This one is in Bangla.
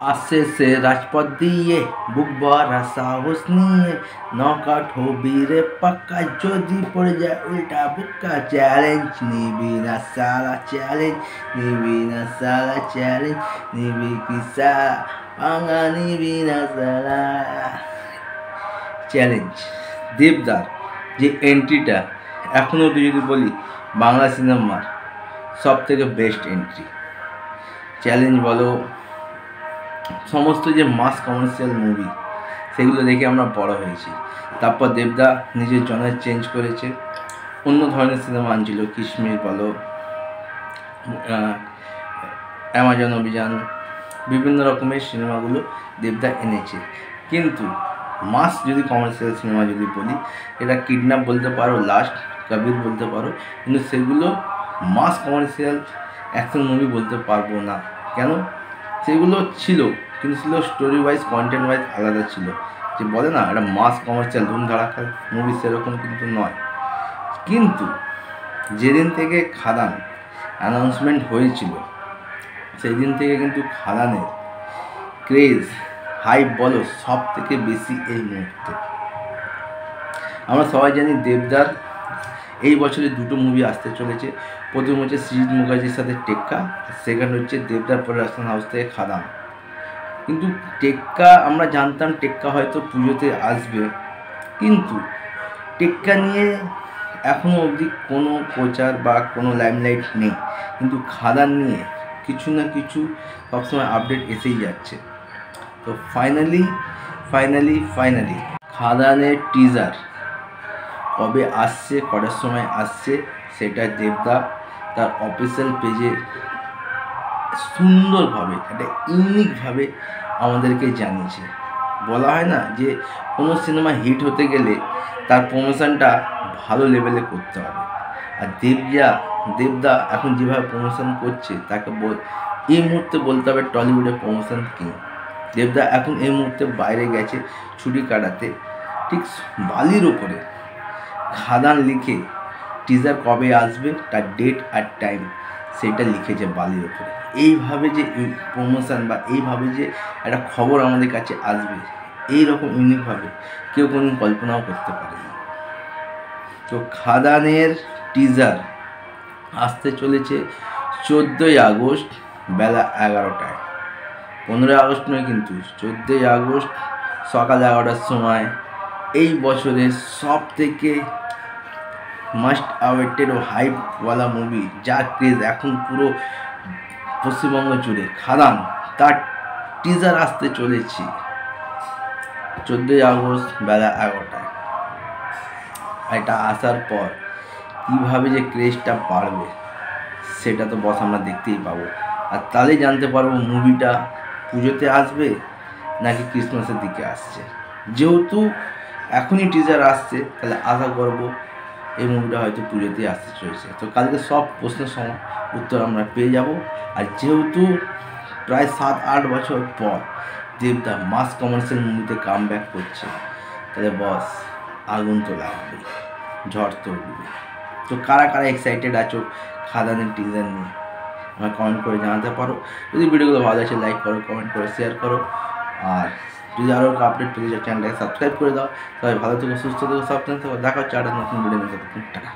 আসছে সে রাজপথ দিয়ে বুক ভরা সাহস নিয়ে নকআউট হবি রে পাক্কা, যদি পড়ে যায় উল্টা বুক্কা। চ্যালেঞ্জ নিবি না সালা, চ্যালেঞ্জ নিবি না সালা, চ্যালেঞ্জ নিবি কি সালা, ভাঙা নিবি না সালা। চ্যালেঞ্জ দেবদার যে এন্ট্রিটা এখনও যদি বলি বাংলা সিনেমার সব থেকে বেস্ট এন্ট্রি। চ্যালেঞ্জ বলো, সমস্ত যে মাস কমার্শিয়াল মুভি সেগুলো দেখে আমরা বড় হয়েছি। তারপর দেবদা নিজের জনার চেঞ্জ করেছে, অন্য ধরনের সিনেমা আনছিল, কিশমিশ বলো, অ্যামাজন অভিযান, বিভিন্ন রকমের সিনেমাগুলো দেবদা এনেছে। কিন্তু মাস যদি কমার্শিয়াল সিনেমা যদি বলি, এটা কিডন্যাপ বলতে পারো, লাস্ট কবির বলতে পারো, কিন্তু সেগুলো মাস কমার্শিয়াল অ্যাকশন মুভি বলতে পারবো না। কেন? সেগুলো ছিল, কিন্তু ছিল স্টোরি ওয়াইজ, কন্টেন্ট ওয়াইজ আলাদা ছিল। যে বলে না এটা মাস কমার্শিয়াল ধুম ধাড়াক্কা মুভি, সেরকম কিন্তু নয়। কিন্তু যেদিন থেকে খাদান অ্যানাউন্সমেন্ট হয়েছিল সেই দিন থেকে কিন্তু খাদানের ক্রেজ, হাইপ বলো, সব থেকে বেশি এই মুহূর্তে। আমরা সবাই জানি দেবদার এই বছরে দুটো মুভি আসতে চলেছে। প্রথম হচ্ছে সৃজিত মুখার্জির সাথে টেক্কা, সেকেন্ড হচ্ছে দেবদার প্রোডাকশন হাউস থেকে খাদান। কিন্তু টেক্কা আমরা জানতাম টেক্কা হয়তো পুজোতে আসবে, কিন্তু টেক্কা নিয়ে এখনও অবধি কোনো প্রচার বা কোনো লাইমলাইট নেই। কিন্তু খাদান নিয়ে কিছু না কিছু সবসময় আপডেট এসেই যাচ্ছে। তো ফাইনালি খাদানের টিজার কবে আসছে, কটার সময় আসছে, সেটা দেবদা তার অফিসিয়াল পেজে সুন্দরভাবে, একটা ইউনিকভাবে আমাদেরকে জানিয়েছে। বলা হয় না যে কোনো সিনেমা হিট হতে গেলে তার প্রমোশনটা ভালো লেভেলে করতে হবে, আর দেবদা এখন যেভাবে প্রমোশন করছে তাকে এই মুহূর্তে বলতে হবে টলিউডের প্রমোশন কিং। দেবদা এখন এই মুহূর্তে বাইরে গেছে ছুটি কাটাতে, ঠিক বালির ওপরে খাদান লিখে টিজার কবে আসবে তার ডেট আর টাইম সেটা লিখেছে বালির ওপরে। এইভাবে যে প্রমোশন বা এইভাবে যে একটা খবর আমাদের কাছে আসবে, এইরকম ইউনিকভাবে কেউ কোনোদিন কল্পনাও করতে পারেনি। তো খাদানের টিজার আসতে চলেছে 14ই আগস্ট বেলা 11টায়। 15ই আগস্ট নয়, কিন্তু 14ই আগস্ট সকাল 11টার সময় এই বছরের সব থেকে মাস্ট অ্যাওয়েটেড ও হাইপওয়ালা মুভি, যার ক্রেজ এখন পুরো পশ্চিমবঙ্গ জুড়ে, খাদান, তার টিজার আসতে চলেছে 14ই আগস্ট বেলা 11টায়। এটা আসার পর কীভাবে যে ক্রেজটা বাড়বে সেটা তো বস আমরা দেখতেই পাবো। আর তাহলেই জানতে পারবো মুভিটা পুজোতে আসবে নাকি ক্রিসমাসের দিকে আসছে। যেহেতু এখনই টিজার আসছে, তাহলে আশা করবো এই মুভিটা হয়তো পুজোতেই আসতে চলেছে। তো কালকে সব প্রশ্নের উত্তর আমরা পেয়ে যাব। আর যেহেতু প্রায় 7-8 বছর পর দেবদা মাস কমার্শিয়াল মুভিতে কাম ব্যাক করছে, তাহলে বস আগুন তো লাগবে, ঝড় তো উঠবে। তো কারা এক্সাইটেড আছো খাদানের টিজার নিয়ে আমার কমেন্ট করে জানাতে পারো। যদি ভিডিওগুলো ভালো লাগছে লাইক করো, কমেন্ট করো, শেয়ার করো। আর যদি আরও আপডেট পেতে চাও চ্যানেলটাকে সাবস্ক্রাইব করে দাও। সবাই ভালো থেকো, সুস্থ থেকো, সাবধানে থেকো। দেখা হচ্ছে একটা নতুন ভিডিও নিয়ে। টাটা।